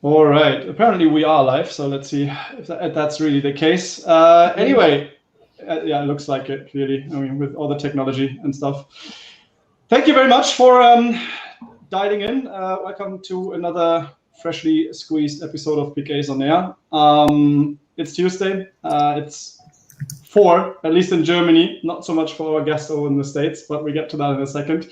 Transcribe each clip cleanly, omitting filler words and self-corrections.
All right. Apparently we are live, so let's see if that's really the case. Anyway, yeah, it looks like it clearly. I mean, with all the technology and stuff. Thank you very much for dialing in. Welcome to another freshly squeezed episode of Big A's on Air. It's Tuesday. It's 4, at least in Germany. Not so much for our guests over in the States, but we get to that in a second.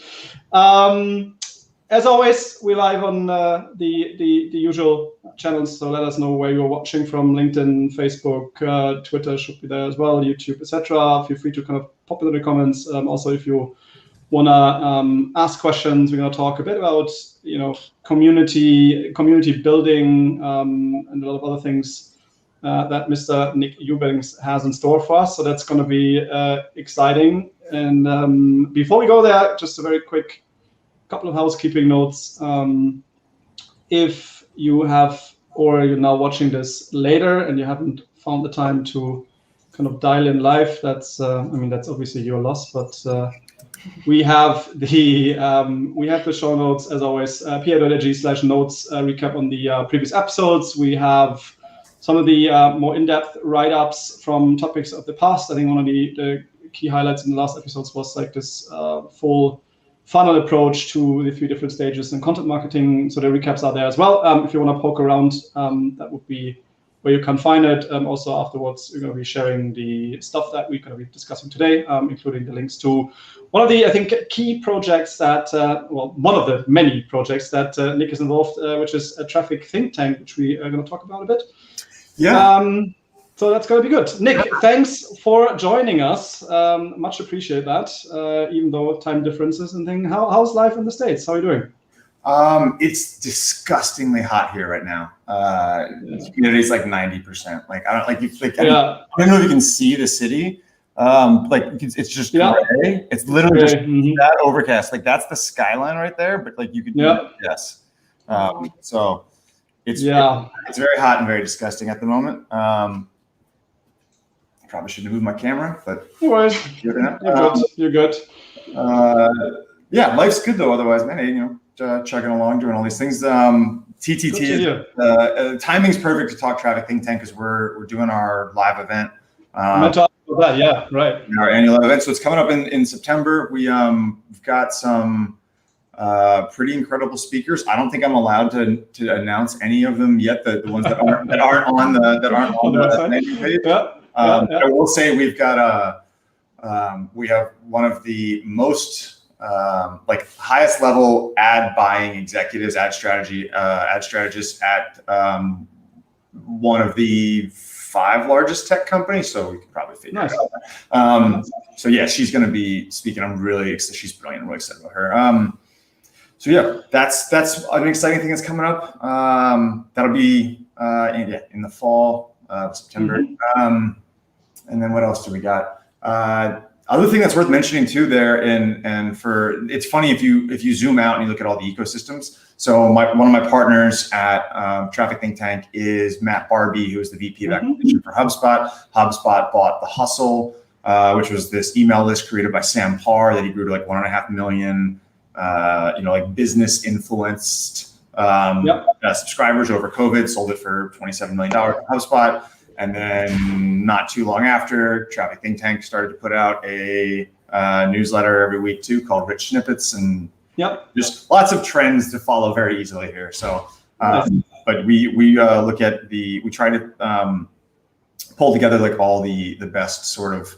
As always, we're live on the usual channels, so let us know where you're watching from. LinkedIn, Facebook, Twitter should be there as well, YouTube, etc. Feel free to kind of pop into the comments. Also, if you want to ask questions, we're going to talk a bit about community building and a lot of other things that Mr. Nick Eubanks has in store for us. So that's going to be exciting. And before we go there, just a very quick couple of housekeeping notes. If you have, or you're now watching this later and you haven't found the time to kind of dial in live, that's that's obviously your loss, but we have the show notes as always, pa.ag/notes, recap on the previous episodes. We have some of the more in-depth write-ups from topics of the past. I think one of the key highlights in the last episodes was like this full funnel approach to the 3 different stages in content marketing. So the recaps are there as well. If you want to poke around, that would be where you can find it. Also afterwards, we're going to be sharing the stuff that we're going to be discussing today, including the links to one of the, I think, key projects that, one of the many projects that Nick is involved, which is a traffic think tank, which we are going to talk about a bit. Yeah. So that's going to be good. Nick, thanks for joining us. Much appreciate that, even though time differences and things. How's life in the States? How are you doing? It's disgustingly hot here right now. Humidity's like 90%. Like I don't know if you can see the city. It's just gray. It's literally just that overcast. Like that's the skyline right there. But like you could yes. So it's very hot and very disgusting at the moment. Probably shouldn't have moved my camera, but no worries. You're good. Yeah, life's good though. Otherwise, man, chugging along, doing all these things. TTT, timing's perfect to talk traffic think tank because we're doing our live event. About that, yeah, right. Our annual event, so it's coming up in September. We've got some pretty incredible speakers. I don't think I'm allowed to announce any of them yet. The ones that aren't on the landing page. I will say we have one of the most highest level ad buying executives, ad strategists at one of the 5 largest tech companies. So we could probably figure it out. So yeah, she's going to be speaking. She's brilliant. I'm really excited about her. So yeah, that's an exciting thing that's coming up. That'll be in the fall, September. And then what else do we got? Other thing that's worth mentioning too there, it's funny if you zoom out and you look at all the ecosystems. So one of my partners at Traffic Think Tank is Matt Barbie, who is the VP of acquisition for HubSpot. HubSpot bought The Hustle, which was this email list created by Sam Parr that he grew to like 1.5 million, business influenced subscribers over COVID. Sold it for $27 million to HubSpot. And then not too long after, Traffic Think Tank started to put out a newsletter every week too called Rich Snippets, and just lots of trends to follow very easily here. So, but we look at we try to pull together like all the best sort of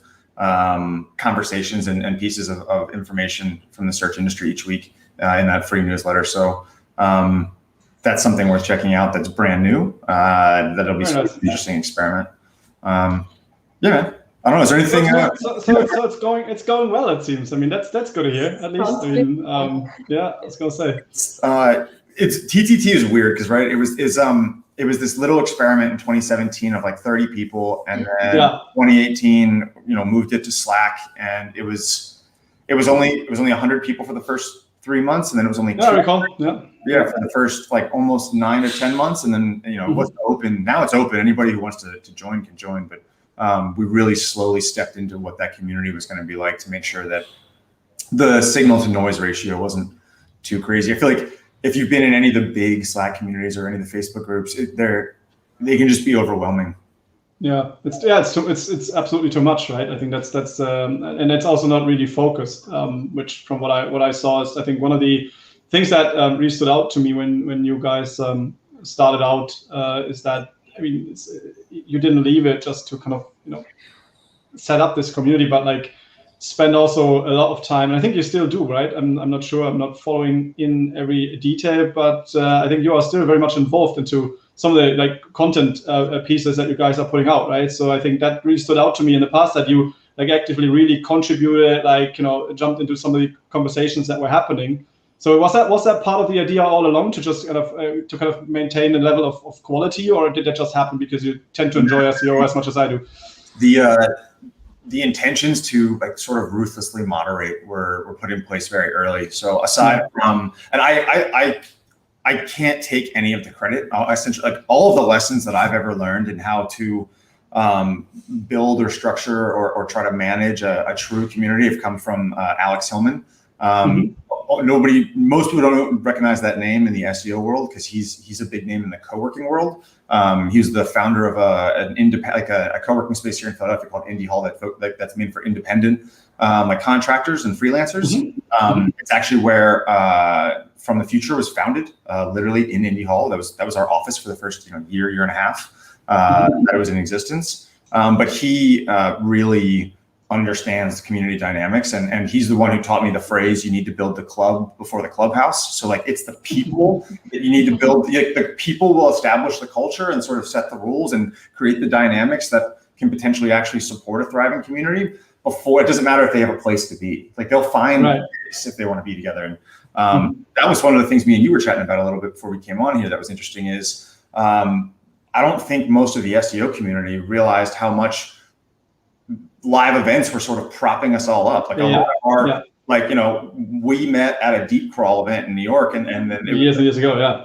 conversations and pieces of information from the search industry each week in that free newsletter. So that's something worth checking out. That's brand new. That'll be an interesting experiment. Man. I don't know. Is there anything? So it's going well. It seems. I mean, that's good to hear. At least. I mean, I was gonna say. It's TTT is weird because it was this little experiment in 2017 of like 30 people, and then 2018, moved it to Slack, and it was only 100 people for the first 3 months, and then it was only I recall. For the first like almost 9 or 10 months, and then it wasn't open. Now it's open. Anybody who wants to join can join, but we really slowly stepped into what that community was going to be like to make sure that the signal to noise ratio wasn't too crazy. I feel like if you've been in any of the big Slack communities or any of the Facebook groups, they can just be overwhelming. Yeah, it's absolutely too much, right? I think that's and it's also not really focused, which from what I saw is, I think one of the things that really stood out to me when you guys started out is that, I mean, you didn't leave it just to kind of, you know, set up this community, but like spend also a lot of time. And I think you still do, right? I'm not sure. I'm not following in every detail, but I think you are still very much involved into some of the like content pieces that you guys are putting out, right? So I think that really stood out to me in the past, that you like actively really contributed, like, you know, jumped into some of the conversations that were happening. So was that part of the idea all along, to just kind of maintain a level of quality, or did that just happen because you tend to enjoy SEO as much as I do? The intentions to like sort of ruthlessly moderate were put in place very early. So aside from, and I can't take any of the credit. Essentially, like all of the lessons that I've ever learned in how to build or structure or try to manage a true community have come from Alex Hillman. Most people don't recognize that name in the SEO world because he's a big name in the co-working world. He's the founder of a co-working space here in Philadelphia called Indie Hall that's made for independent like contractors and freelancers. It's actually where From the Future was founded, literally in Indie Hall. That was our office for the first year and a half that it was in existence. But he really understands the community dynamics, and he's the one who taught me the phrase, you need to build the club before the clubhouse. So like it's the people that you need to build. The people will establish the culture and sort of set the rules and create the dynamics that can potentially actually support a thriving community. Before, it doesn't matter if they have a place to be, like they'll find a place if they want to be together. And that was one of the things me and you were chatting about a little bit before we came on here that was interesting is I don't think most of the SEO community realized how much live events were sort of propping us all up. Like like, you know, we met at a deep crawl event in New York, and then years ago.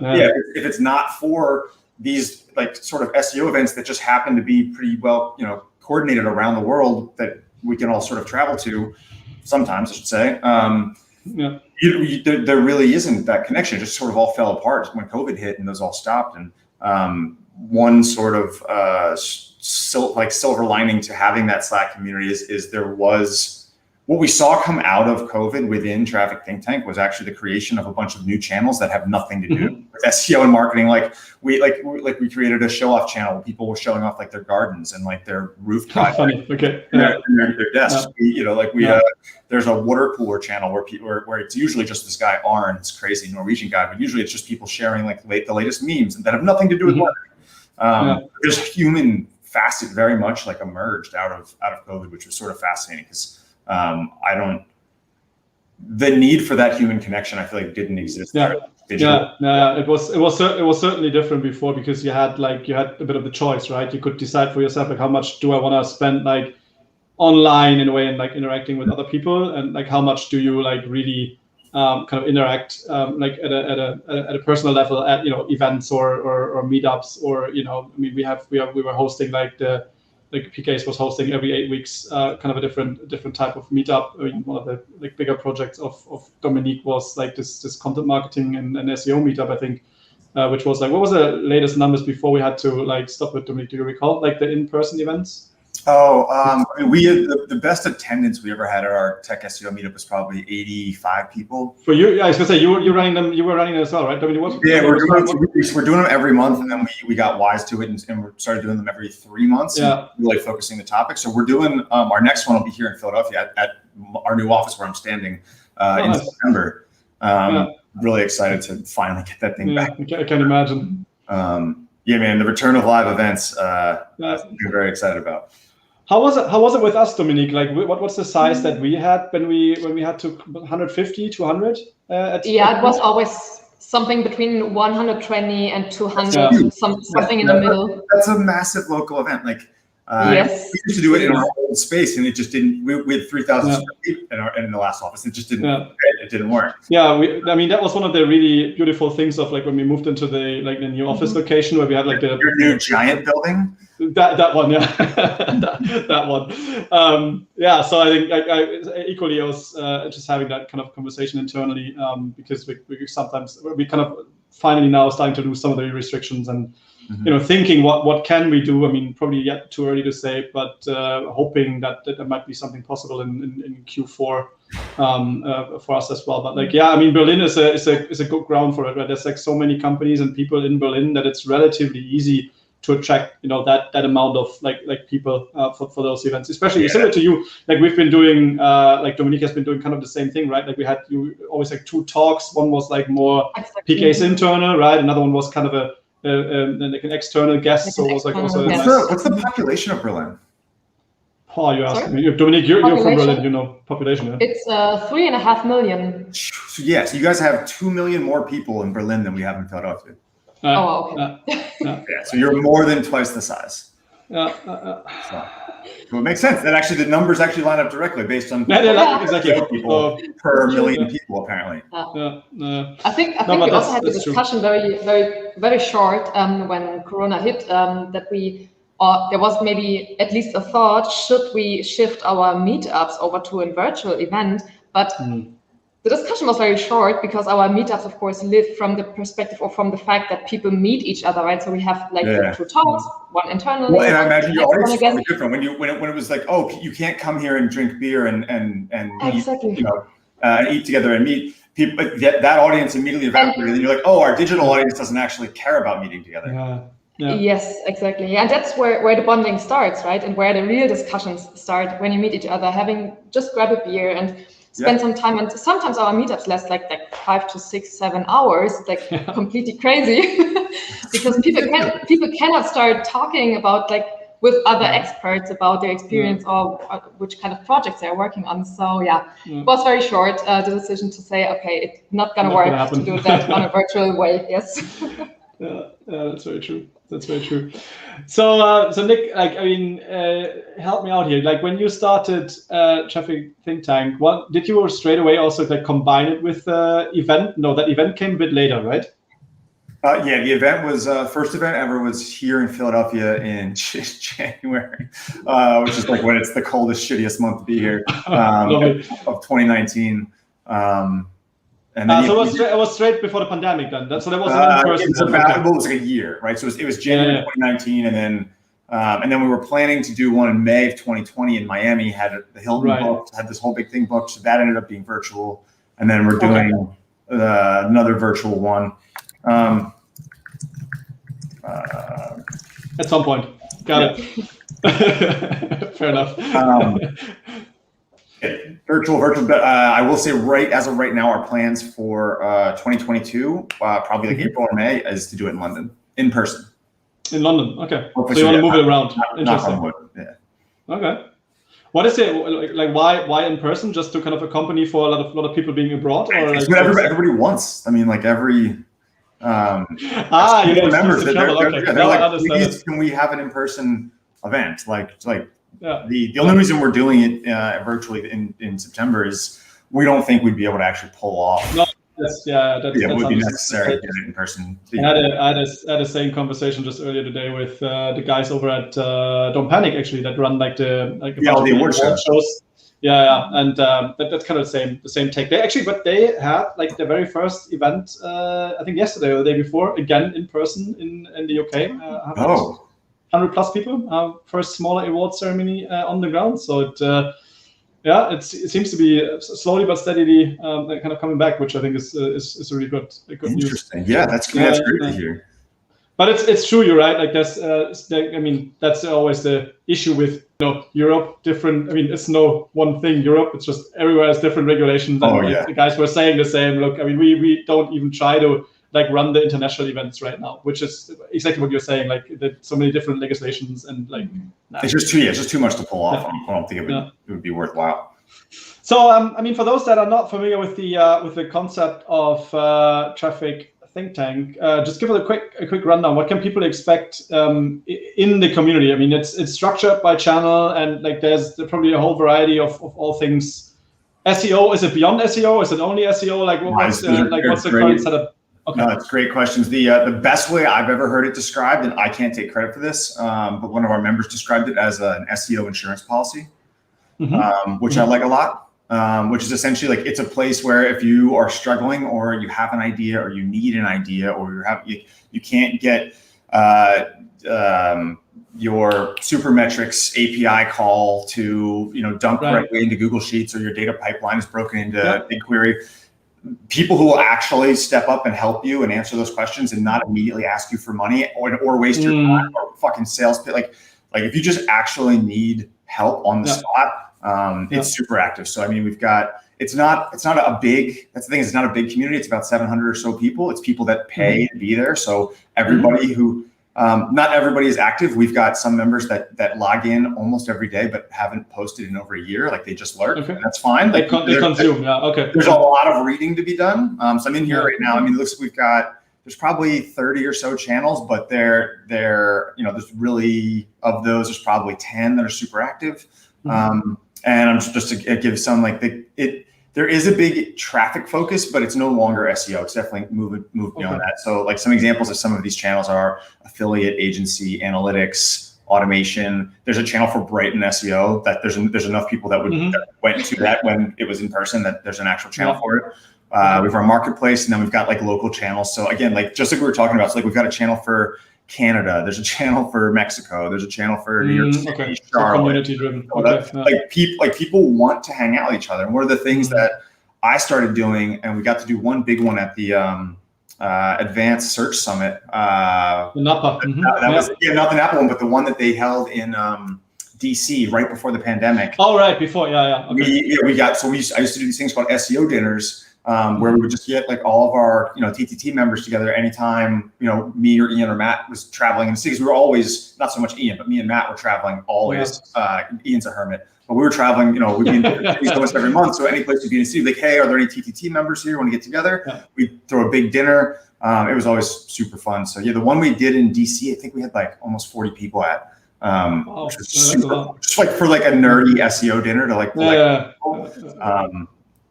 If it's not for these like sort of SEO events that just happen to be pretty well, you know, coordinated around the world that we can all sort of travel to sometimes, I should say. There really isn't that connection. It just sort of all fell apart when COVID hit and those all stopped. And one sort of silver lining to having that Slack community is there was what we saw come out of COVID within Traffic Think Tank was actually the creation of a bunch of new channels that have nothing to do with SEO and marketing. Like we created a show off channel where people were showing off like their gardens and like their roof project, their desks. There's a water cooler channel where it's usually just this guy Arn, this crazy Norwegian guy, but usually it's just people sharing like the latest memes that have nothing to do with marketing. There's a human facet very much like emerged out of COVID, which was sort of fascinating because the need for that human connection, I feel like didn't exist. It was certainly different before because you had a bit of the choice, right? You could decide for yourself, like, how much do I want to spend like online in a way and like interacting with other people, and like how much do you like really kind of interact like at a personal level at, you know, events or meetups, or, you know, I mean, we were hosting like PKs was hosting every 8 weeks kind of a different type of meetup. I mean, one of the like bigger projects of Dominique was like this content marketing and SEO meetup, I think, which was like, what was the latest numbers before we had to like stop with Dominique? Do you recall like the in-person events? I mean, we had the best attendance we ever had at our tech SEO meetup was probably 85 people. For you, I was gonna say you were running them. You were running them as well, right? We're doing them every month, and then we got wise to it and we started doing them every 3 months. Yeah, really focusing the topic. So we're doing our next one will be here in Philadelphia at our new office where I'm standing in September. Really excited to finally get that thing back. I can imagine. Yeah, man, the return of live events. We're very excited about. How was it with us, Dominique? Like, what was the size that we had when we had to 150, 200? It was always something between 120 and 200, something in the middle. That's a massive local event. Like, Yes. We used to do it in our old space, and it just didn't. We had 3,000 square feet in the last office. It just didn't. It didn't work. Yeah, I mean, that was one of the really beautiful things of like when we moved into the new office location where we had like your new giant building. That one, yeah, that one. Yeah, so I think I equally I was just having that kind of conversation internally because we sometimes we kind of finally now starting to do some of the restrictions and. Thinking what can we do? I mean, probably yet too early to say, but hoping that there might be something possible in Q4 for us as well. But like, yeah, I mean, Berlin is a good ground for it, right? There's like so many companies and people in Berlin that it's relatively easy to attract, that amount of like people for those events, especially similar to you. Like we've been doing, like Dominique has been doing kind of the same thing, right? Like we had always like 2 talks. One was like more PK's internal, right? Another one was kind of like an external guest. So it was like also what's the population of Berlin? Oh, you asked me. Dominique, you're from Berlin, population. Yeah? It's 3.5 million. So so you guys have 2 million more people in Berlin than we have in Philadelphia. Okay. So you're more than twice the size. So it makes sense. That actually the numbers actually line up directly based on people per million people apparently. I think we also had the discussion very, very, very short when Corona hit that there was maybe at least a thought, should we shift our meetups over to a virtual event? But the discussion was very short because our meetups, of course, live from the perspective or from the fact that people meet each other, right? So we have like 2 talks, one internally. Well, and I imagine your audience was different when it was like, oh, you can't come here and drink beer and exactly. Eat together and meet people. That audience immediately evaporated. And you're like, oh, our digital audience doesn't actually care about meeting together. Yeah. Yes, exactly. And that's where the bonding starts, right? And where the real discussions start when you meet each other, just grab a beer and spend some time. And sometimes our meetups last like 5 to 6, 7 hours. It's like completely crazy because people cannot start talking about like with other experts about their experience or which kind of projects they're working on. So it was very short, the decision to say, okay, it's not going to work to do that on a virtual way. Yes. Yeah, that's very true. That's very true. So Nick, like, I mean, help me out here. Like when you started Traffic Think Tank, what did you straight away also like combine it with event? No, that event came a bit later, right? The event was first event ever was here in Philadelphia in January, which is like when it's the coldest, shittiest month to be here of 2019 And then so it was straight before the pandemic then. So that wasn't in person. It was like a year, right? So it was January 2019, and then we were planning to do one in May of 2020 in Miami. Had the Hilton booked, had this whole big thing booked. So that ended up being virtual, and then we're doing another virtual one at some point. Got it. Fair enough. Virtual. But I will say, as of right now, our plans for 2022, probably like April or May, is to do it in London, in person. In London, okay. So you want to move it around? Interesting. Yeah. Okay. What is it like? Why in person? Just to kind of accompany for a lot of people being abroad, or it's like what everybody wants. I mean, like every. members. They're like, please, can we have an in-person event? The only reason we're doing it virtually in September is we don't think we'd be able to actually pull off. No, it would be necessary to do it in person. I had the same conversation just earlier today with the guys over at Don't Panic, actually, that run the award shows. And that's kind of the same take. They had like the very first event, I think yesterday or the day before, again in person in the UK. 100 plus people, first smaller award ceremony on the ground. So it seems to be slowly but steadily kind of coming back, which I think is a really good news. Interesting. Yeah, that's great to hear. But it's true, you're right. Like that's always the issue with Europe. Different. I mean, it's no one thing. Europe. It's just everywhere has different regulations. The guys were saying the same. Look, I mean, we don't even try to run the international events right now, which is exactly what you're saying. Like there's so many different legislations and it's just too much to pull off. I don't think it would be worthwhile. So I mean, for those that are not familiar with the concept of Traffic think tank. Just give us a quick rundown. What can people expect in the community? I mean, it's structured by channel, and like there's probably a whole variety of all things. SEO, is it beyond SEO? Is it only SEO? Like what's the current setup? Okay. No, it's great questions. The best way I've ever heard it described, and I can't take credit for this, but one of our members described it as an SEO insurance policy, which I like a lot. Which is essentially like it's a place where if you are struggling or you have an idea or you need an idea or you can't get your Supermetrics API call to dump correctly into Google Sheets, or your data pipeline is broken into BigQuery. People who will actually step up and help you and answer those questions and not immediately ask you for money or waste your time or fucking sales pitch. Like if you just actually need help on the spot, it's super active. So I mean, we've got it's not a big, that's the thing, it's not a big community. It's about 700 or so people. It's people that pay to be there. So everybody who not everybody is active. We've got some members that log in almost every day, but haven't posted in over a year. Like they just lurk. Okay. That's fine. They consume. Yeah. Okay. There's a lot of reading to be done. So I'm in here right now. I mean, it looks like there's probably 30 or so channels, but there's really, of those, there's probably 10 that are super active. And I'm just to give some there is a big traffic focus, but it's no longer SEO. It's definitely moved beyond that. So like some examples of some of these channels are affiliate, agency, analytics, automation. There's a channel for Brighton SEO that there's enough people that that went to that when it was in person that there's an actual channel for it. We have our marketplace, and then we've got like local channels. So again, like just like we were talking about, so like we've got a channel for Canada, there's a channel for Mexico, there's a channel for New York City, Charlotte. Community driven. People want to hang out with each other. And one of the things that I started doing, and we got to do one big one at the Advanced Search Summit. The Napa. That was not the Napa one, but the one that they held in DC right before the pandemic. Oh, right, before, Okay. I used to do these things called SEO dinners. Where we would just get like all of our, TTT members together anytime, me or Ian or Matt was traveling in the cities. We were always, not so much Ian, but me and Matt were traveling always. Ian's a hermit, but we were traveling, we'd be in cities almost every month. So any place to be in a city, like, hey, are there any TTT members here? Want to get together? Yeah. We'd throw a big dinner. It was always super fun. So yeah, the one we did in DC, I think we had like almost 40 people at. Which was super, just like for like a nerdy SEO dinner to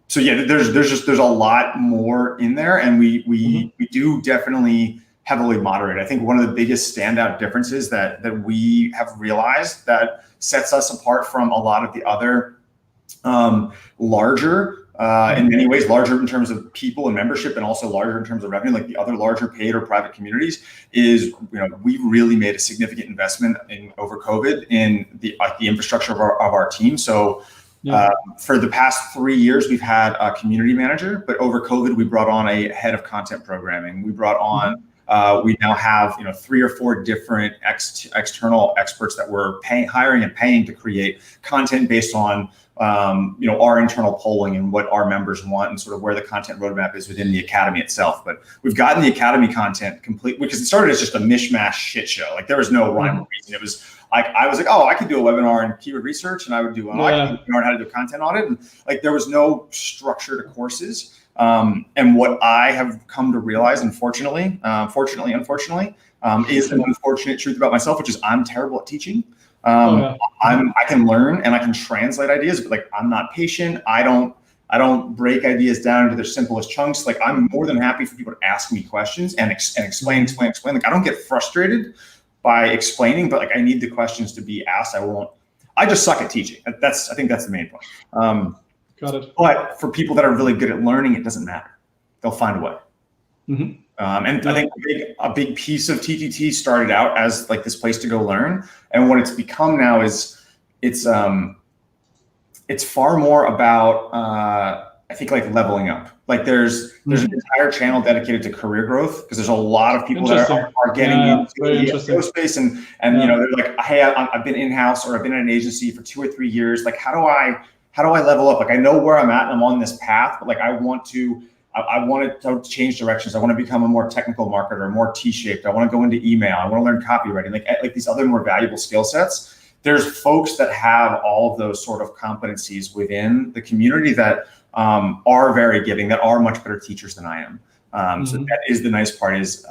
So yeah, there's a lot more in there, and we do definitely heavily moderate. I think one of the biggest standout differences that we have realized that sets us apart from a lot of the other larger, in many ways, larger in terms of people and membership, and also larger in terms of revenue, like the other larger paid or private communities, is we really made a significant investment over COVID in the infrastructure of our team. So. For the past 3 years, we've had a community manager, but over COVID, we brought on a head of content programming. We brought on, we now have 3 or 4 different external experts that we're hiring and paying to create content based on our internal polling and what our members want and sort of where the content roadmap is within the academy itself. But we've gotten the academy content complete because it started as just a mishmash shit show. Like there was no rhyme or reason. It was like, I was like, oh, I could do a webinar in keyword research, and I would do I could learn how to do content audit. And like, there was no structure to courses. And what I have come to realize, unfortunately, is an unfortunate truth about myself, which is I'm terrible at teaching. I can learn and I can translate ideas, but like, I'm not patient. I don't break ideas down into their simplest chunks. Like I'm more than happy for people to ask me questions and explain. Like I don't get frustrated by explaining, but like I need the questions to be asked. I just suck at teaching. I think that's the main point. Got it. But for people that are really good at learning, it doesn't matter. They'll find a way. And I think a big piece of TTT started out as like this place to go learn. And what it's become now is it's far more about, I think like leveling up. Like there's an entire channel dedicated to career growth because there's a lot of people that are getting into the SEO space and they're like, hey, I've been in-house or I've been in an agency for 2 or 3 years. Like how do I level up? Like I know where I'm at and I'm on this path, but like I want to change directions. I want to become a more technical marketer, more T-shaped. I want to go into email. I want to learn copywriting, like these other more valuable skill sets. There's folks that have all of those sort of competencies within the community that are very giving, that are much better teachers than I am. So that is the nice part is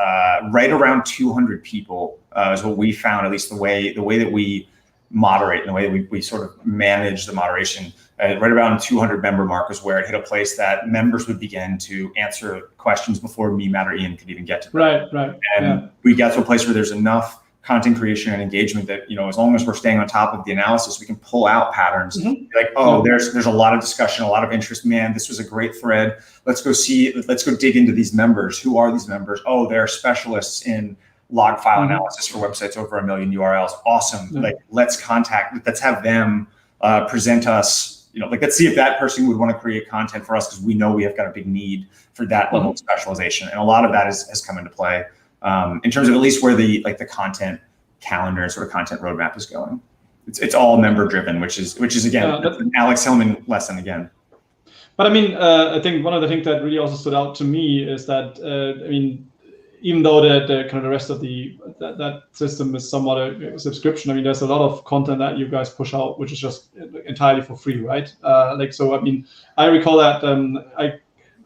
right around 200 people is what we found, at least the way that we moderate and the way that we sort of manage the moderation. Right around 200 member mark is where it hit a place that members would begin to answer questions before me, Matt, or Ian could even get to them. Right. And we got to a place where there's enough content creation and engagement that, as long as we're staying on top of the analysis, we can pull out patterns. Like, there's a lot of discussion, a lot of interest. Man, this was a great thread. Let's go dig into these members. Who are these members? Oh, they're specialists in log file analysis for websites over 1 million URLs. Awesome. Like, let's have them present us. Let's see if that person would want to create content for us, because we know we have got a big need for that level of specialization. And a lot of that has come into play in terms of at least where the content calendar and sort of content roadmap is going. It's all member driven, which is again, an Alex Hillman lesson again. But I think one of the things that really also stood out to me is that, even though the kind of the rest of that system is somewhat a subscription, there's a lot of content that you guys push out, which is just entirely for free, right? I recall that, I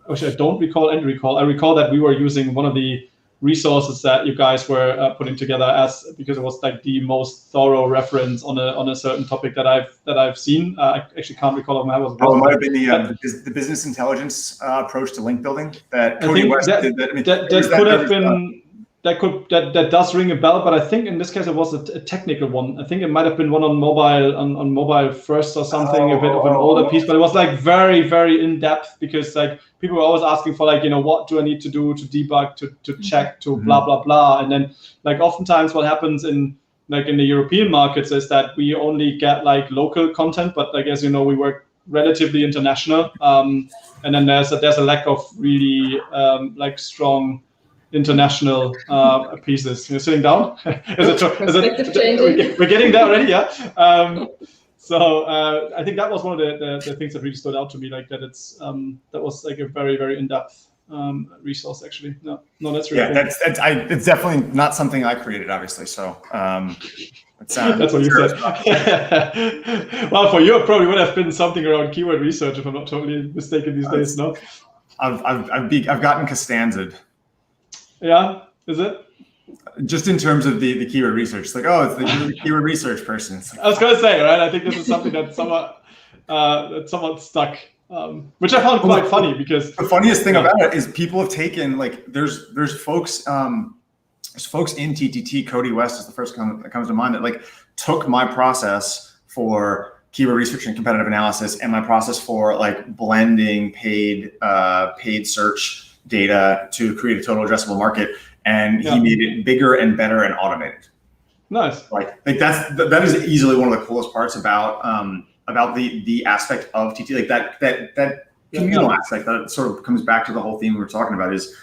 recall that we were using one of the resources that you guys were putting together because it was like the most thorough reference on a certain topic that I've seen. I actually can't recall off my head. It might have been the business intelligence approach to link building that Cody West did. That does ring a bell, but I think in this case it was a technical one. I think it might have been one on mobile first or something, a bit of an older piece, but it was like very, very in depth, because like people were always asking for what do I need to do to debug, to check, to blah blah blah, and then like oftentimes what happens in the European markets is that we only get like local content, but like as we work relatively international, and then there's a lack of really strong international pieces. You're sitting down? We're getting there already, yeah. So I think that was one of the things that really stood out to me, like that that was like a very, very in-depth resource actually. No, that's really cool. It's definitely not something I created, obviously. So that's what you said. Well, for you, it probably would have been something around keyword research, if I'm not totally mistaken these days. No, I've gotten Costanza'd. Yeah, is it? Just in terms of the keyword research, it's like, it's the keyword research person. It's like, I was going to say, right? I think this is something that's somewhat stuck, which I found quite funny, because the funniest thing about it is people have taken there's folks in TTT. Cody West is the first that comes to mind, that like took my process for keyword research and competitive analysis and my process for like blending paid search data to create a total addressable market, and he made it bigger and better and automated. Nice. Like that is easily one of the coolest parts about the aspect of TT, like that communal aspect that sort of comes back to the whole theme we were talking about is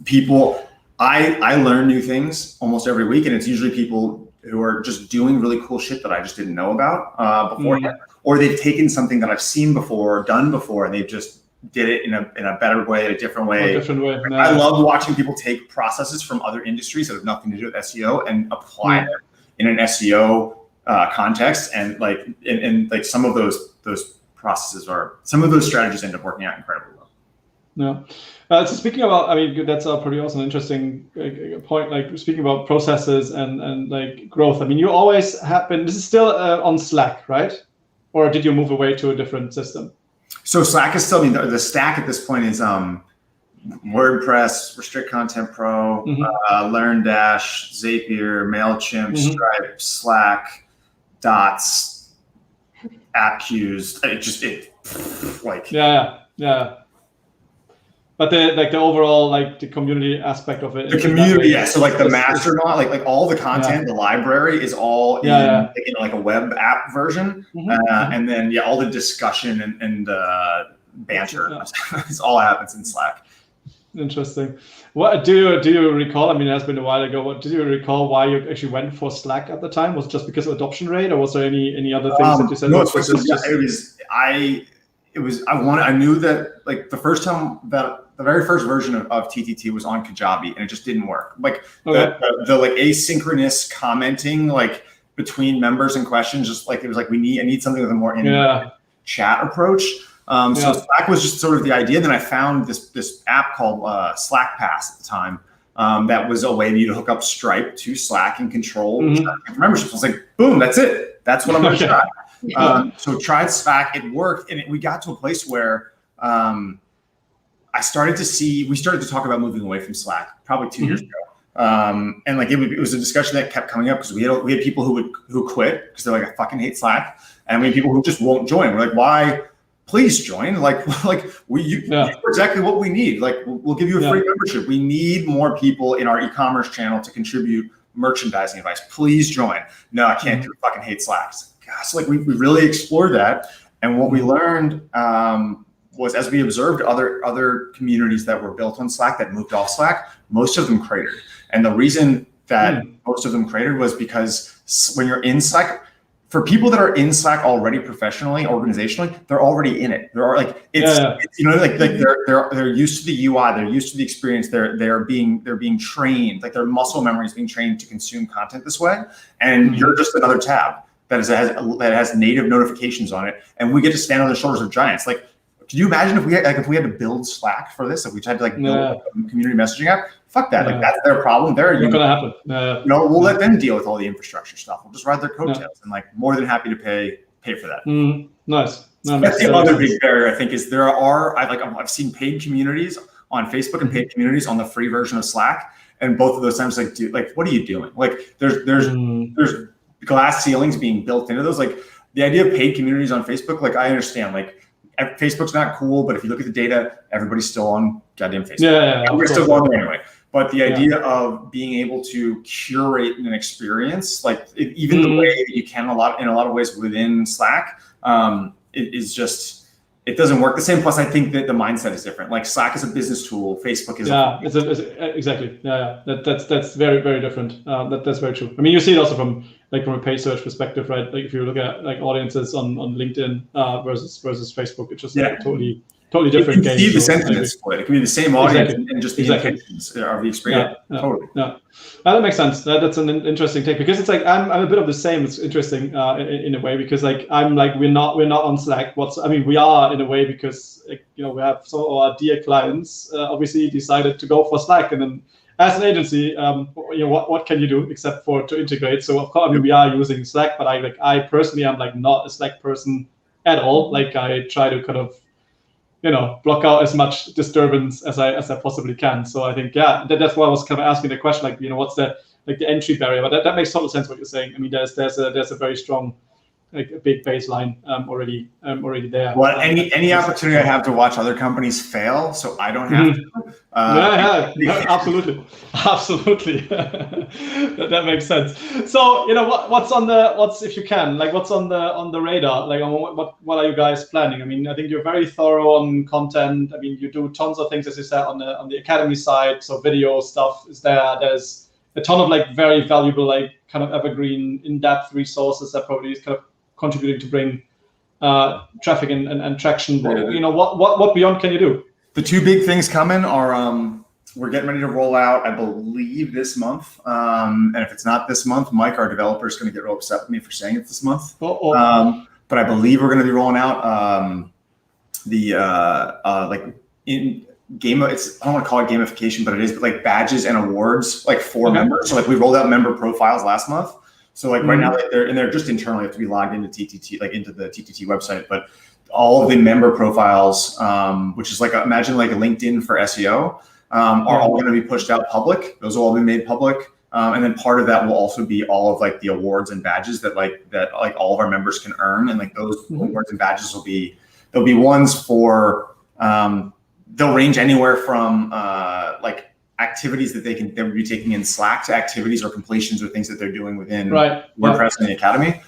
people. I learn new things almost every week, and it's usually people who are just doing really cool shit that I just didn't know about beforehand, or they've taken something that I've seen before, done before, and they've just did it in a better way, a different way. No. I love watching people take processes from other industries that have nothing to do with SEO and apply it in an SEO context, and like some of those processes some of those strategies end up working out incredibly well. Yeah. So speaking about, that's probably also an interesting point. Like speaking about processes and like growth. you always have been. This is still on Slack, right? Or did you move away to a different system? So Slack is still, the stack at this point is WordPress, Restrict Content Pro, LearnDash, Zapier, MailChimp, Stripe, Slack, Dots, AppQs. Yeah. But the overall the community aspect of it. The community, yeah. So like the master mod, like all the content, the library is all in like a web app version, and then all the discussion and banter, it all happens in Slack. Interesting. What do you recall? It has been a while ago. What do you recall? Why you actually went for Slack at the time? Was it just because of adoption rate, or was there any other things that you said? No, I knew that like the first time that the very first version of TTT was on Kajabi, and it just didn't work. Like the like asynchronous commenting like between members and questions, just like it was like I need something with a more integrated chat approach. So Slack was just sort of the idea. Then I found this app called Slack Pass at the time. That was a way for you to hook up Stripe to Slack and control memberships. I was like, boom, that's it. That's what I'm going to try. So tried Slack, it worked, and we got to a place where we started to talk about moving away from Slack probably 2 years ago. And like it was a discussion that kept coming up because we had people who quit because they're like, I fucking hate Slack, and we had people who just won't join. We're like, why? Please join. You're exactly what we need. Like we'll give you a free membership. We need more people in our e-commerce channel to contribute merchandising advice. Please join. No, I can't do fucking hate Slack. Gosh, so like we really explored that, and what we learned was as we observed other communities that were built on Slack that moved off Slack, most of them cratered. And the reason that most of them cratered was because when you're in Slack, for people that are in Slack already professionally, organizationally, they're already in it. They're like it's you know like they're used to the UI, they're used to the experience. They're being trained, like their muscle memory is being trained to consume content this way. And you're just another tab that has native notifications on it, and we get to stand on the shoulders of giants. Like, could you imagine if we had to build Slack for this? If we had to build a community messaging app? Fuck that. Like that's their problem. They're not gonna happen. We'll let them deal with all the infrastructure stuff. We'll just ride their coattails, and more than happy to pay for that. Nice. That's the other big barrier I think is I've seen paid communities on Facebook and paid communities on the free version of Slack, and both of those times what are you doing? Like there's glass ceilings being built into those. Like the idea of paid communities on Facebook, like I understand, like Facebook's not cool, but if you look at the data, everybody's still on goddamn Facebook. We're still going there anyway. But the idea of being able to curate an experience, even the way that you can in a lot of ways within Slack, it doesn't work the same. Plus, I think that the mindset is different. Like Slack is a business tool, Facebook is exactly. That's very, very different. That's very true. I mean, you see it also from a paid search perspective, right? Like if you look at audiences on LinkedIn versus Facebook, it's just totally different. You can see the sentiment split. It can be the same audience and just the intentions of the experience. Totally. That makes sense. That's an interesting take because it's like I'm a bit of the same. It's interesting in a way because we're not on Slack. We are in a way because we have some of our dear clients obviously decided to go for Slack, and then as an agency, what can you do except for to integrate? So of course, we are using Slack, but I personally am not a Slack person at all. Like I try to kind of block out as much disturbance as I possibly can. So I think that's why I was kind of asking the question, what's the entry barrier? But that makes total sense what you're saying. I mean, there's a very strong a big baseline already there. Well, any opportunity I have to watch other companies fail, so I don't have to. Absolutely. That makes sense. So what's on the radar? What are you guys planning? I mean, I think you're very thorough on content. I mean, you do tons of things, as you said, on the academy side. So video stuff is there. There's a ton of very valuable kind of evergreen in-depth resources that probably is kind of contributing to bring traffic and traction. What beyond can you do? The two big things coming are we're getting ready to roll out, I believe, this month. And if it's not this month, Mike, our developer, is going to get real upset with me for saying it's this month. But I believe we're going to be rolling out in game. I don't want to call it gamification, but it is badges and awards for members. So we rolled out member profiles last month. So right now they're just internally have to be logged into TTT, into the TTT website, but all of the member profiles, which is imagine a LinkedIn for SEO, are all going to be pushed out public. Those will all be made public. And then part of that will also be all of the awards and badges that all of our members can earn. And those awards and badges there'll be ones for, they'll range anywhere from activities that they would be taking in Slack to activities or completions or things that they're doing within WordPress and the Academy.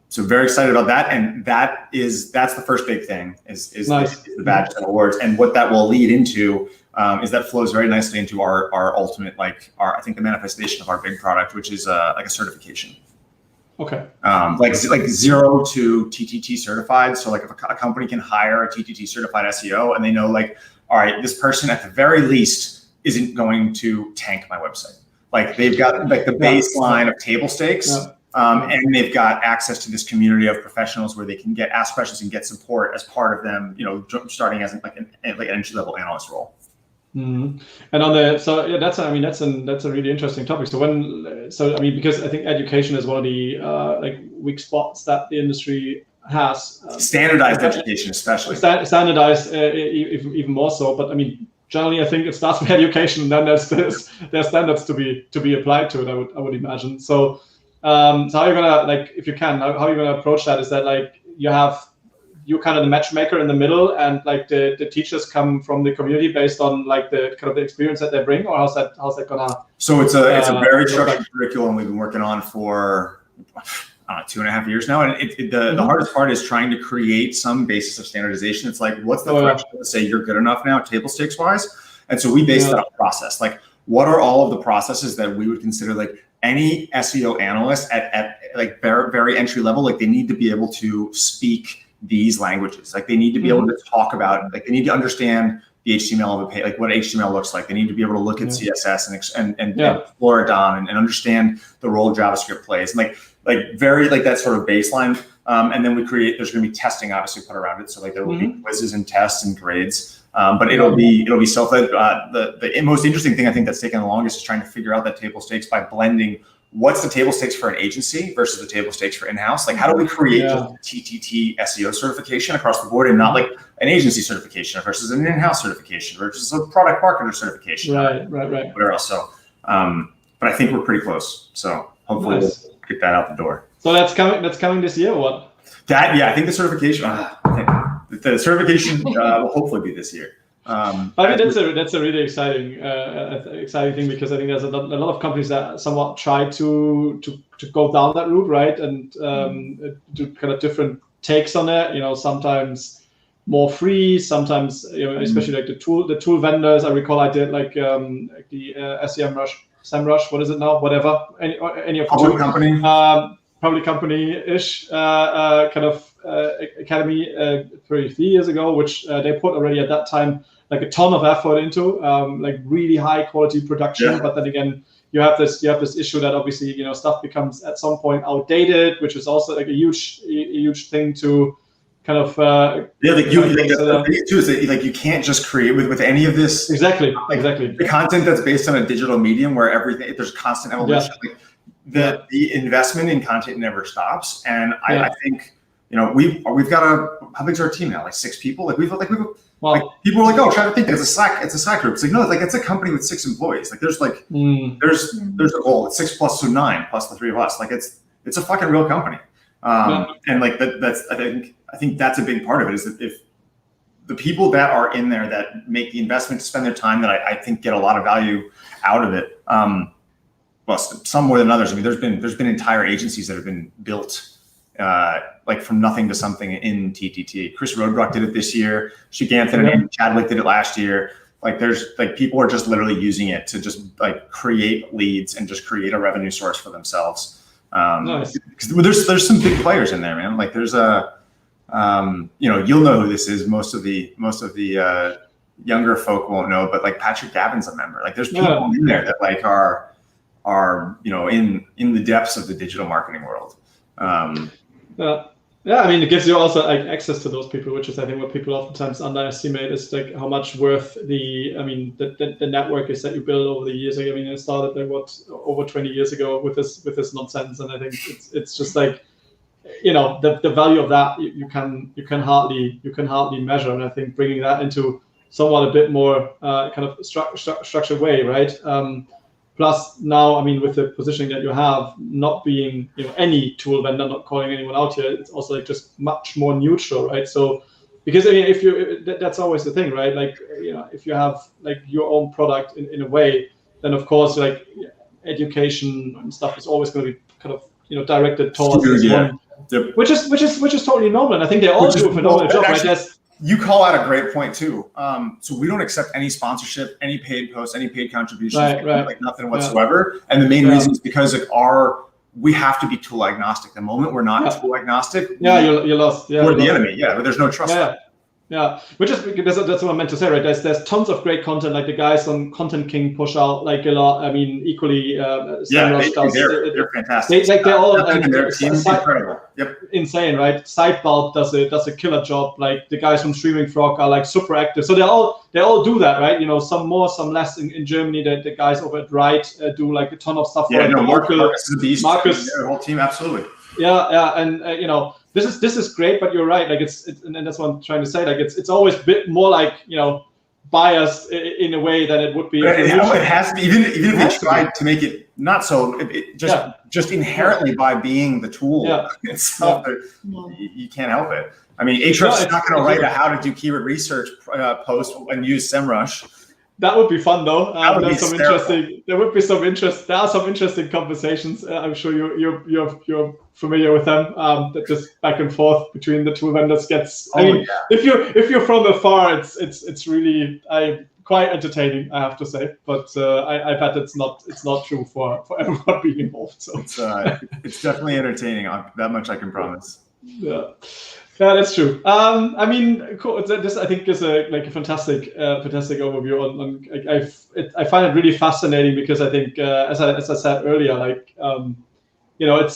So very excited about that. And that's the first big thing is the badges and awards. And what that will lead into is that flows very nicely into our ultimate, I think the manifestation of our big product, which is a certification. Okay. 0 to TTT certified. So if a company can hire a TTT certified SEO and they know all right, this person at the very least isn't going to tank my website. They've got the baseline of table stakes And they've got access to this community of professionals where they can ask questions and get support as part of them, starting as like an entry-level analyst role. Mm-hmm. And that's a really interesting topic. Because I think education is one of the weak spots that the industry has. Standardized education, especially. Standardized, even more so. But I mean, generally, I think it starts with education, and then there's standards to be applied to it. I would imagine. So how are you gonna if you can? How are you gonna approach that? Is that you're kind of the matchmaker in the middle, and the teachers come from the community based on the kind of the experience that they bring, or how's that gonna? So it's a very structured curriculum we've been working on for 2.5 years now, and the hardest part is trying to create some basis of standardization. It's like, what's the threshold to say you're good enough now, table stakes wise? And so we base that on process. Like, what are all of the processes that we would consider any SEO analyst at very, very entry level? They need to be able to speak these languages. They need to be able to talk about, they need to understand the HTML of a page, what HTML looks like. They need to be able to look at CSS and explore it down and understand the role JavaScript plays. And very that sort of baseline. And then there's going to be testing obviously put around it. So there will be quizzes and tests and grades. But it'll be self-led. The most interesting thing I think that's taken the longest is trying to figure out that table stakes by blending what's the table stakes for an agency versus the table stakes for in-house. How do we create just a TTT SEO certification across the board, and not an agency certification versus an in-house certification versus a product marketer certification? Right. Whatever else. So, but I think we're pretty close. So hopefully we'll get that out the door. So that's coming this year, or what? I think the certification. The certification will hopefully be this year. I mean, that's a really exciting thing, because I think there's a lot of companies that somewhat try to go down that route, right, and do kind of different takes on it. Sometimes more free, sometimes especially the tool vendors. I recall I did the SEMrush. What is it now? Whatever. Any of the public company. Public company-ish kind of academy 3 years ago, which they put already at that time a ton of effort into really high quality production. But then again, you have this issue that obviously stuff becomes at some point outdated, which is also a huge thing to kind of you can't just create with any of this exactly the content that's based on a digital medium where there's constant evolution. The investment in content never stops, and I think we've got how big's our team now? 6 people. People are people are trying to think it's a Slack group. It's no, it's a company with 6 employees. There's there's a goal. It's 6 plus 9 plus the 3 of us. It's a fucking real company. And that's I think that's a big part of it, is that if the people that are in there that make the investment to spend their time, that I think get a lot of value out of it. Well, some more than others. I mean, there's been entire agencies that have been built from nothing to something in TTT. Chris Roadbrook did it this year. Shiganthan and Chadwick did it last year. There's people are just literally using it to just create leads and just create a revenue source for themselves. Nice. There's some big players in there, man. There's a you'll know who this is. Most of the younger folk won't know, but Patrick Gavin's a member. There's people in there that are in the depths of the digital marketing world. I mean, it gives you also access to those people, which is I think what people oftentimes underestimate, is how much worth the network is that you build over the years. I mean, it started over 20 years ago with this nonsense, and I think it's just the value of that you can hardly measure, and I think bringing that into somewhat a bit more kind of structured way, right? Plus now, I mean, with the positioning that you have, not being any tool vendor, not calling anyone out here, it's also just much more neutral, right? So, because I mean, that's always the thing, right? If you have your own product in a way, then of course education and stuff is always going to be kind of directed towards this one, which is totally normal, and I think they all do a phenomenal job, right? You call out a great point too. So we don't accept any sponsorship, any paid posts, any paid contributions, nothing whatsoever. Yeah. And the main reason is because we have to be tool agnostic. The moment we're not tool agnostic, you're lost. We're the enemy. Yeah, but there's no trust. Yeah, which is that's what I meant to say, right? There's tons of great content, like the guys on Content King push out like a lot. I mean, equally, they're fantastic. They're all their team's incredible. Yep, insane, right? Sidebulb does a killer job. Like the guys from Streaming Frog are like super active, so they all do that, right? You know, some more, some less. In Germany, the guys over at Right do like a ton of stuff. Yeah, for Marcus is a beast. Marcus, their whole team, absolutely. Yeah, and you know. This is great, but you're right. Like it's and that's what I'm trying to say. Like it's always a bit more like, you know, biased in a way than it would be. It has to be, even if they tried to make it not so. Just inherently by being the tool itself, you can't help it. I mean, Ahrefs is not going to write a how to do keyword research post and use SEMrush. That would be fun, though. There would be some interest. There are some interesting conversations. I'm sure you're familiar with them. That just back and forth between the two vendors gets. If you're from afar, it's really quite entertaining, I have to say. But I bet it's not true for everyone being involved. So it's definitely entertaining. That much I can promise. Yeah, that's true. I mean, cool. This I think is a fantastic overview. I find it really fascinating because I think, as I said earlier, like you know,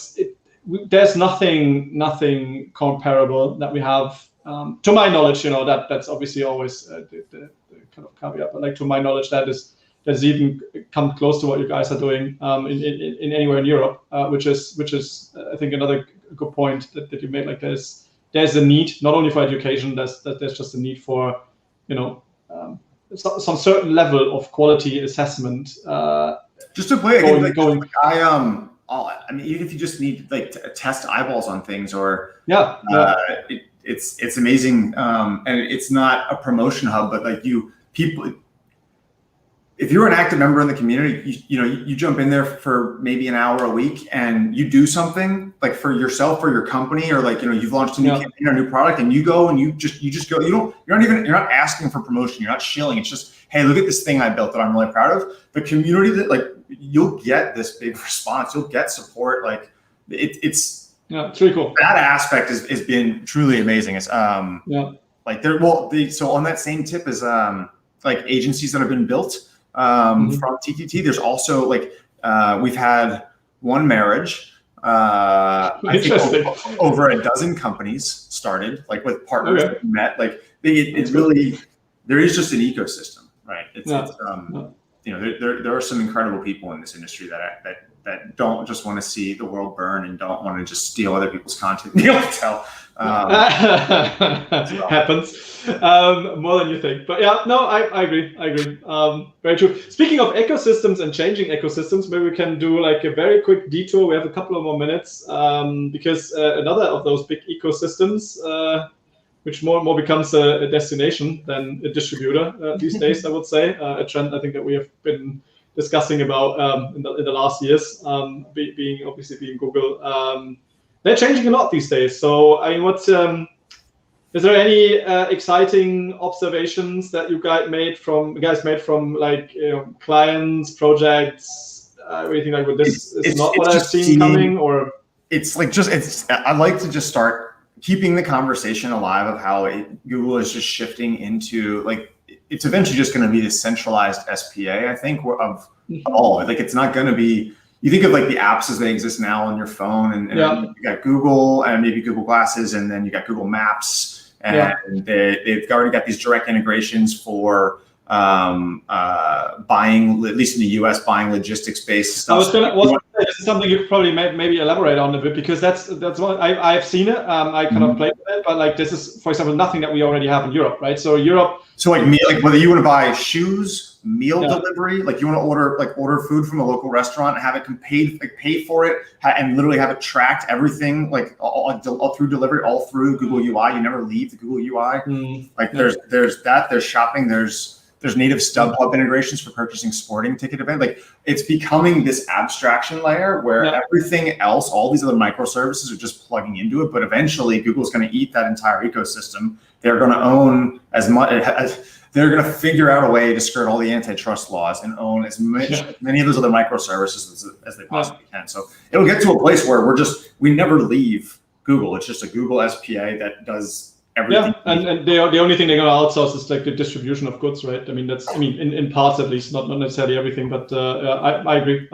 there's nothing comparable that we have, to my knowledge. You know, that's obviously always the kind of caveat, but like to my knowledge, that's even come close to what you guys are doing in anywhere in Europe, which is I think another good point that you made. Like there's a need not only for education. There's just a need for, you know, some certain level of quality assessment. Just to play I mean, even if you just need like to test eyeballs on things, or it's amazing. And it's not a promotion hub, but like people. If you're an active member in the community, you jump in there for maybe an hour a week and you do something like for yourself or your company, or like, you know, you've launched a new campaign or new product, and you go and you just go. You're not asking for promotion. You're not shilling. It's just, hey, look at this thing I built that I'm really proud of. The community that like you'll get this big response. You'll get support. Like it's really cool. That aspect has been truly amazing. It's like so on that same tip is like agencies that have been built. From TTT, there's also like we've had one marriage. I think over a dozen companies started, like with partners that we met. Like it's really, there is just an ecosystem, right? It's you know, there are some incredible people in this industry that don't just want to see the world burn and don't want to just steal other people's content and be able to tell. Happens more than you think, but yeah, no, I agree. Very true. Speaking of ecosystems and changing ecosystems, maybe we can do like a very quick detour. We have a couple of more minutes because another of those big ecosystems, which more becomes a destination than a distributor these days, I would say, a trend I think that we have been discussing about in the last years, being Google. They're changing a lot these days. So, I mean, is there any exciting observations that you guys made from like, you know, clients, projects, anything like with this? It's not what I've seen coming, or it's like I'd like to just start keeping the conversation alive of how Google is just shifting into like, it's eventually just going to be this centralized SPA, I think, of all. Like, it's not going to be. You think of like the apps as they exist now on your phone, and you got Google and maybe Google Glasses, and then you got Google Maps, and they've already got these direct integrations for buying, at least in the US, buying logistics-based stuff. This is something you could probably maybe elaborate on a bit, because that's what I've seen it. I kind of played with it, but like this is, for example, nothing that we already have in Europe, right? So Europe. So like whether you want to buy shoes, meal delivery, like you want to order food from a local restaurant and have it pay for it and literally have it tracked, everything like all through delivery, all through Google UI. You never leave the Google UI. There's shopping, there's native StubHub integrations for purchasing sporting ticket event. Like, it's becoming this abstraction layer where everything else, all these other microservices are just plugging into it. But eventually Google's going to eat that entire ecosystem. They're going to own as much as they're going to figure out a way to skirt all the antitrust laws and own as many of those other microservices as they possibly can. So it'll get to a place where we never leave Google. It's just a Google SPA that does everything. Yeah, and the only thing they're going to outsource is like the distribution of goods, right? I mean, in parts at least, not necessarily everything, but I agree.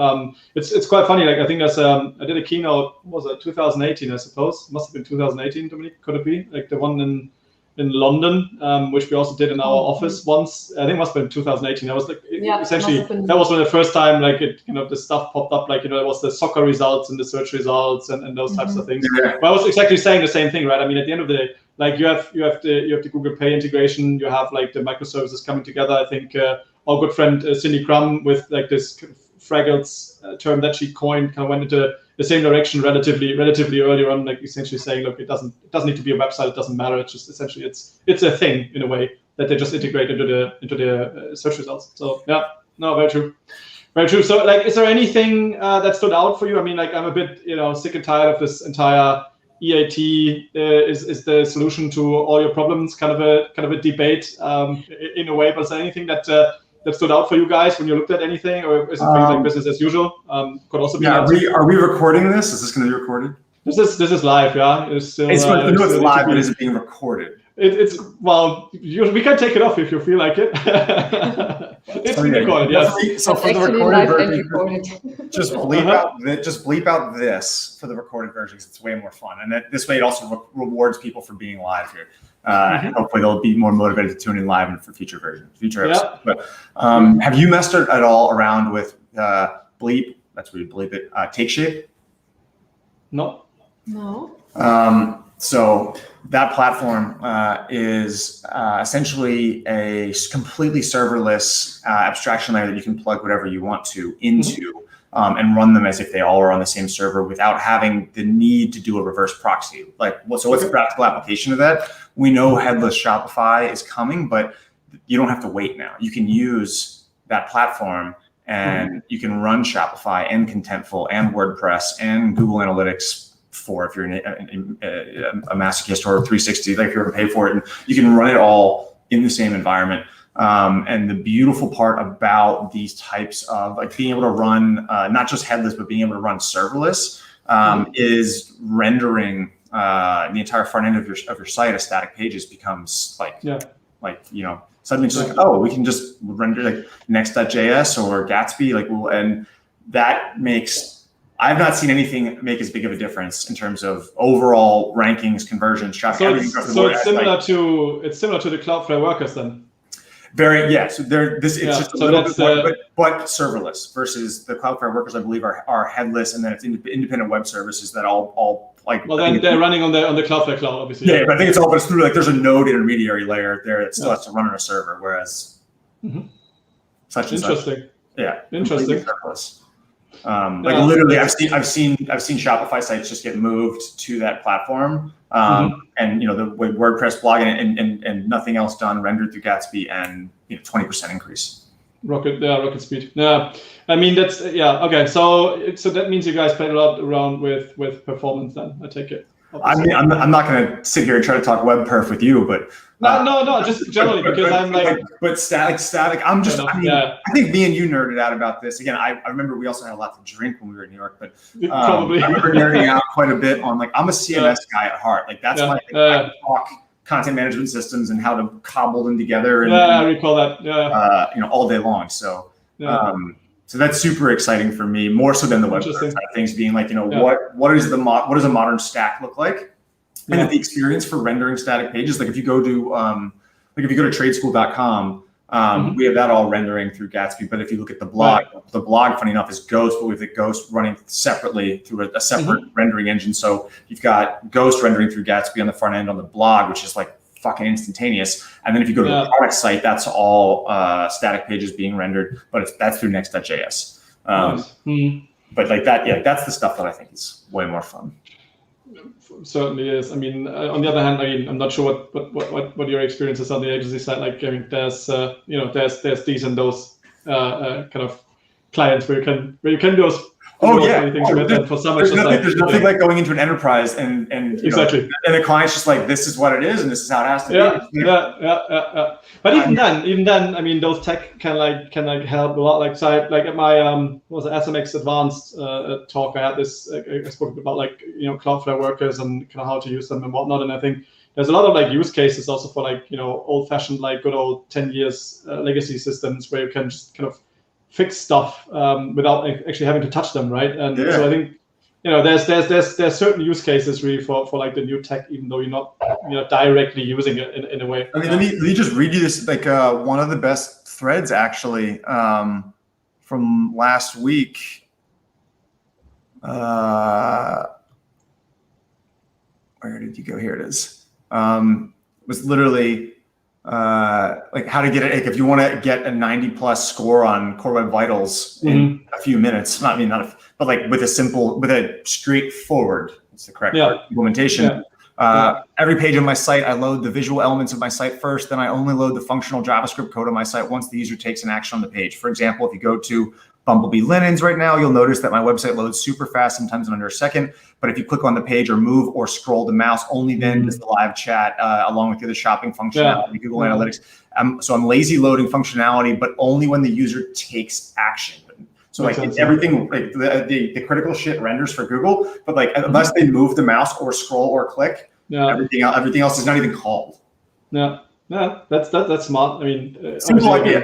It's quite funny. Like I think there's I did a keynote, what was it 2018, I suppose? Must have been 2018, Dominique, could it be? Like the one in London, which we also did in our office once. I think it must have been 2018. I was like, essentially, that was when the first time, like the stuff popped up, like, it was the soccer results and the search results and those types of things. Yeah. But I was exactly saying the same thing, right? I mean, at the end of the day, like you have the Google Pay integration, you have like the microservices coming together. I think our good friend Cindy Crum, with like this Fraggles term that she coined, kind of went into the same direction relatively early on, like essentially saying, look, it doesn't need to be a website, it doesn't matter. It's just essentially it's a thing in a way that they just integrate into the search results. So yeah, no, very true. Very true. So like, is there anything that stood out for you? I mean, like I'm a bit sick and tired of this entire EAT is the solution to all your problems kind of a debate in a way. But is there anything that stood out for you guys when you looked at anything, or is it pretty like business as usual? Could also be. Yeah, are we recording this? Is this going to be recorded? This is live. Yeah, it's still. It's live, but is it being recorded? It's we can take it off if you feel like it. It's being recorded. Yes. So for the recorded version, just bleep out this for the recorded version, because it's way more fun, and this way it also rewards people for being live here. Hopefully they'll be more motivated to tune in live and for future episodes. But have you messed at all around with bleep? That's where you bleep it. Take shape. No. So that platform is essentially a completely serverless abstraction layer that you can plug whatever you want to into and run them as if they all are on the same server without having the need to do a reverse proxy. So what's the practical application of that? We know headless Shopify is coming, but you don't have to wait now. You can use that platform and you can run Shopify and Contentful and WordPress and Google Analytics for if you're a masochist or 360, like if you're going to pay for it, and you can run it all in the same environment. And the beautiful part about these types of like being able to run not just headless, but being able to run serverless is rendering the entire front end of your site as static pages becomes suddenly just like, oh, we can just render like next.js or Gatsby, and that makes. I've not seen anything make as big of a difference in terms of overall rankings, conversions, traffic. So it's similar to the Cloudflare workers then. So it's just a little bit more, but serverless versus the Cloudflare workers, I believe, are headless, and then it's independent web services that all like. Well, then they're running on the Cloudflare cloud, obviously. Yeah, but I think it's through like there's a node intermediary layer there that still has to run on a server, whereas such and such. Yeah, interesting. Serverless. Literally, I've seen Shopify sites just get moved to that platform, and the WordPress blog and nothing else done, rendered through Gatsby, and 20% increase. Rocket speed. Yeah, I mean that's okay. So that means you guys played a lot around with performance. Then I take it. Obviously. I mean, I'm not going to sit here and try to talk web perf with you, but no, just generally because I'm like. But static. I'm just. I think me and you nerded out about this. Again, I remember we also had a lot to drink when we were in New York, but probably I remember nerding out quite a bit on I'm a CMS guy at heart. Like that's my thing. I talk content management systems and how to cobble them together. And, I recall that. All day long. So. So that's super exciting for me, more so than the web side of things, being like, what does a modern stack look like? And the experience for rendering static pages, like if you go to tradeschool.com, we have that all rendering through Gatsby. But if you look at the blog, funny enough, is Ghost, but with the Ghost running separately through a separate rendering engine. So you've got Ghost rendering through Gatsby on the front end on the blog, which is like fucking instantaneous. And then if you go to the product site, that's all static pages being rendered, but that's through next.js. But like that, that's the stuff that I think is way more fun. Certainly is. I mean, on the other hand, I'm not sure what your experience is on the agency side. Like, I mean, there's these and those kind of clients where you can do those. For some, there's nothing like going into an enterprise and exactly. And the client's just like, this is what it is and this is how it has to be. Yeah. But even then, I mean, those tech can help a lot. Like, so at my SMX Advanced talk, I had this. I spoke about Cloudflare workers and kind of how to use them and whatnot. And I think there's a lot of like use cases also for like, old-fashioned, like good old 10 years legacy systems where you can just kind of fix stuff without actually having to touch them, right? And so I think, there's certain use cases really for like the new tech, even though you're not directly using it in a way. I mean, let me just read you this, like one of the best threads actually from last week. Where did you go? Here it is. Was literally like how to get it. Like if you want to get a 90+ score on Core Web Vitals in a few minutes, but like with a straightforward, it's the correct implementation. Every page on my site, I load the visual elements of my site first, then I only load the functional JavaScript code on my site once the user takes an action on the page. For example, if you go to Bumblebee Linens right now, you'll notice that my website loads super fast, sometimes in under a second. But if you click on the page or move or scroll the mouse, only then does the live chat along with the other shopping functionality, Google Analytics. So I'm lazy loading functionality, but only when the user takes action. So like everything, like the critical shit renders for Google, but like unless they move the mouse or scroll or click, everything else is not even called. That's smart. I mean, simple idea.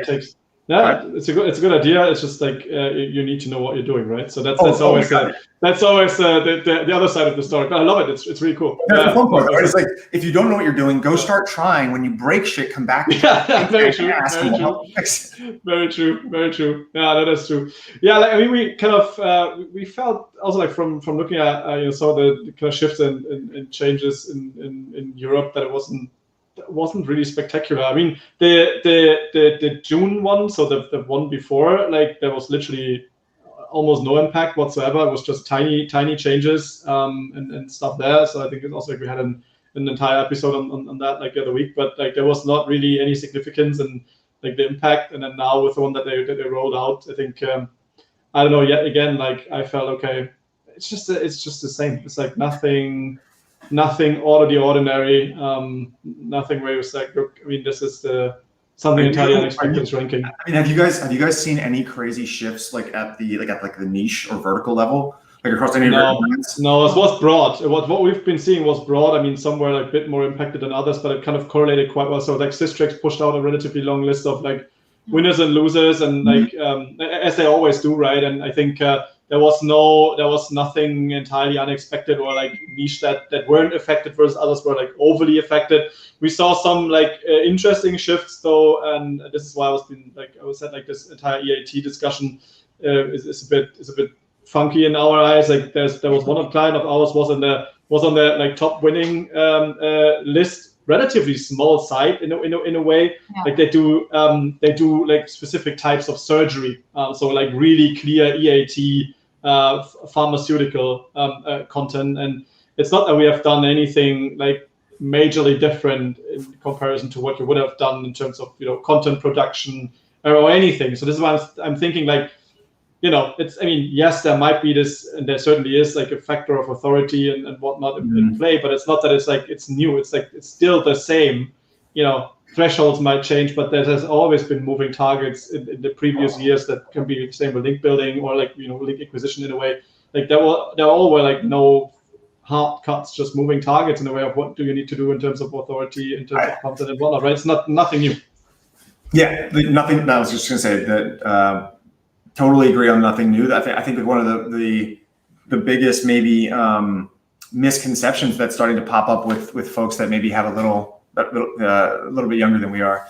It's a good idea. It's just like you need to know what you're doing, right? So that's always the other side of the story. But I love it. It's really cool. That's the fun part. Right? It's like if you don't know what you're doing, go start trying. When you break shit, come back. Very true. Very true. Yeah, that is true. Yeah, like, I mean, we kind of we felt also like from looking at some of the kind of shifts and changes in Europe that it wasn't really spectacular. I mean, the June one, so the one before, like there was literally almost no impact whatsoever. It was just tiny changes and stuff there. So I think it's also like we had an entire episode on that like the other week, but like there was not really any significance and like the impact. And then now with the one that they rolled out, I think I don't know. Yet again, like I felt okay. It's just the same. It's like nothing out of the ordinary, nothing where it's like, look, I mean, this is something entirely unexpected is ranking. I mean, have you guys seen any crazy shifts like at the niche or vertical level, like across any brands? No, it was broad. What we've been seeing was broad. I mean, some were like a bit more impacted than others, but it kind of correlated quite well. So like Systrix pushed out a relatively long list of like winners and losers, and like as they always do, right? And I think there was nothing entirely unexpected or like niche that weren't affected versus others were like overly affected. We saw some like interesting shifts though, and this is why I was said like this entire EAT discussion is a bit funky in our eyes. Like there was one client of ours was on the like top winning list, relatively small site in a way. Like they do like specific types of surgery, so like really clear EAT pharmaceutical content, and it's not that we have done anything like majorly different in comparison to what you would have done in terms of content production or anything. So this is why I'm thinking like it's, I mean, yes, there might be this, and there certainly is like a factor of authority and whatnot in play, but it's not that it's like it's new. It's like it's still the same. Thresholds might change, but there has always been moving targets in the previous years that can be the same with link building or like link acquisition in a way. Like there all were like no hard cuts, just moving targets in a way of what do you need to do in terms of authority, in terms of content and whatnot. Right? It's nothing new. Yeah, nothing. No, I was just gonna say that. Totally agree on nothing new. I think one of the biggest maybe misconceptions that's starting to pop up with folks that maybe have a little bit younger than we are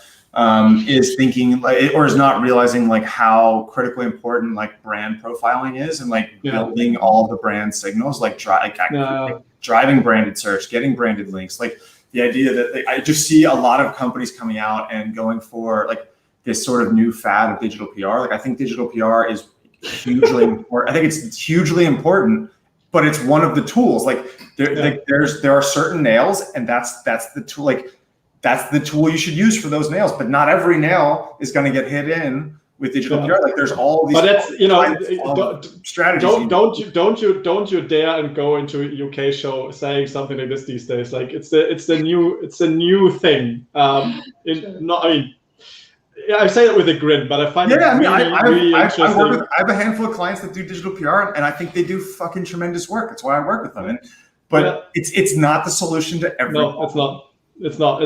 is thinking like, or is not realizing like how critically important like brand profiling is, and like building all the brand signals, like driving branded search, getting branded links. Like the idea that I just see a lot of companies coming out and going for like this sort of new fad of digital PR. Like I think digital PR is hugely important. I think it's hugely important, but it's one of the tools. Like there are certain nails, and that's the tool. Like that's the tool you should use for those nails. But not every nail is going to get hit in with digital PR. Like there's all these. But that's strategies. Don't you dare and go into a UK show saying something like this these days. Like it's the new thing. Yeah, I say that with a grin, but I find it really interesting. I have a handful of clients that do digital PR, and I think they do fucking tremendous work. That's why I work with them. But it's not the solution to everything. No, it's not. It's not. I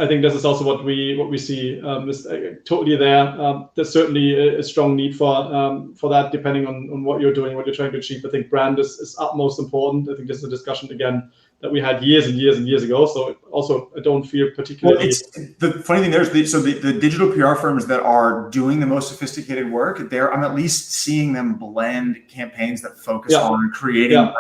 think this is also what we see. Is totally there. There's certainly a strong need for that, depending on what you're doing, what you're trying to achieve. I think brand is utmost important. I think this is a discussion again that we had years and years and years ago. So also, I don't feel particularly. Well, the funny thing there is the digital PR firms that are doing the most sophisticated work. I'm at least seeing them blend campaigns that focus on creating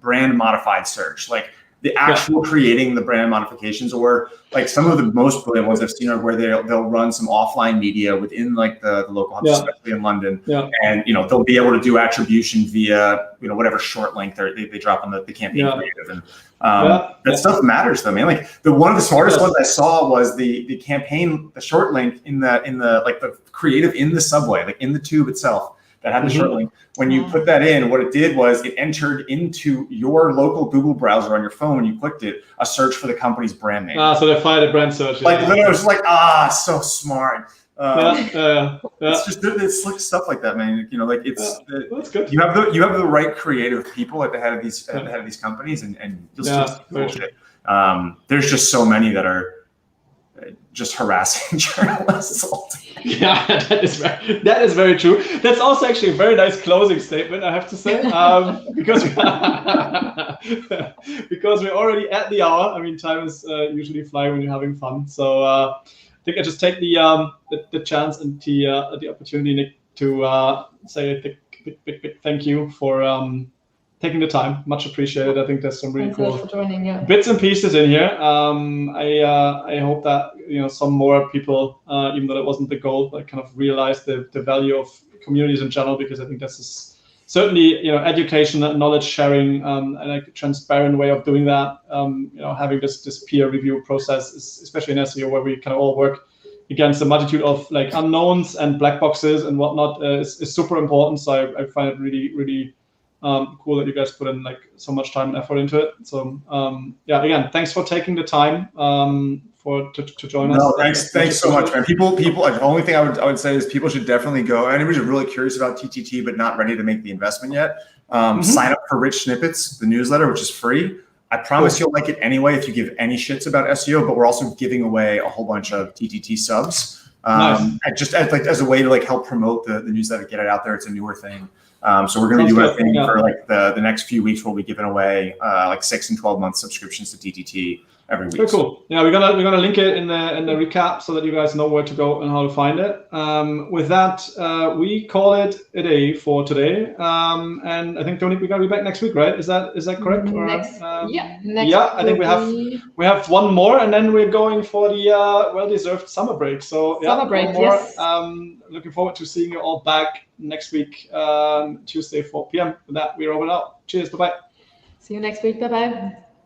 brand modified search, like the actual creating the brand modifications, or like some of the most brilliant ones I've seen are where they'll run some offline media within like the local hubs, especially in London, and they'll be able to do attribution via whatever short link they drop on the campaign creative, and that stuff matters though, man. Like one of the smartest ones I saw was the campaign, the short link in the like the creative in the subway, like in the tube itself. That had the short link. When you put that in, what it did was it entered into your local Google browser on your phone when you clicked it, a search for the company's brand name. So they fired a brand search. Like literally, it was like, so smart. It's just it's slick stuff like that, man. Like it's that's good. You have the right creative people at the head of these companies, and you'll see bullshit. There's just so many that are just harassing journalists all day. Yeah, that is very true. That's also actually a very nice closing statement, I have to say, because we're already at the hour. I mean, time is usually flying when you're having fun. So I think I just take the chance and the opportunity, Nick, to say a big thank you for taking the time. Much appreciated. I think there's some really cool bits and pieces in here. I hope that some more people, even though that wasn't the goal, like kind of realize the value of communities in general, because I think this is certainly education, knowledge sharing, and a transparent way of doing that. Having this peer review process, especially in SEO, where we kind of all work against a multitude of like unknowns and black boxes and whatnot, is super important. So I find it really cool that you guys put in like so much time and effort into it. So again, thanks for taking the time to join us. No, thanks so much, man. People. The only thing I would say is people should definitely go. Anybody's really curious about TTT but not ready to make the investment yet. Sign up for Rich Snippets, the newsletter, which is free. I promise you'll like it anyway if you give any shits about SEO. But we're also giving away a whole bunch of TTT subs, just as a way to like help promote the newsletter, get it out there. It's a newer thing. So we're going to do a thing for like the next few weeks. We'll be giving away like 6 and 12 month subscriptions to TTT every week. Very cool. Yeah, we're gonna link it in the recap so that you guys know where to go and how to find it. With that, we call it a day for today. And I think Tony, we're gonna be back next week, right? Is that correct? Next I think we have one more, and then we're going for the well-deserved summer break. So summer break, yes. Looking forward to seeing you all back next week, Tuesday, 4 p.m. With that, we're over out. Cheers. Bye bye. See you next week. Bye bye.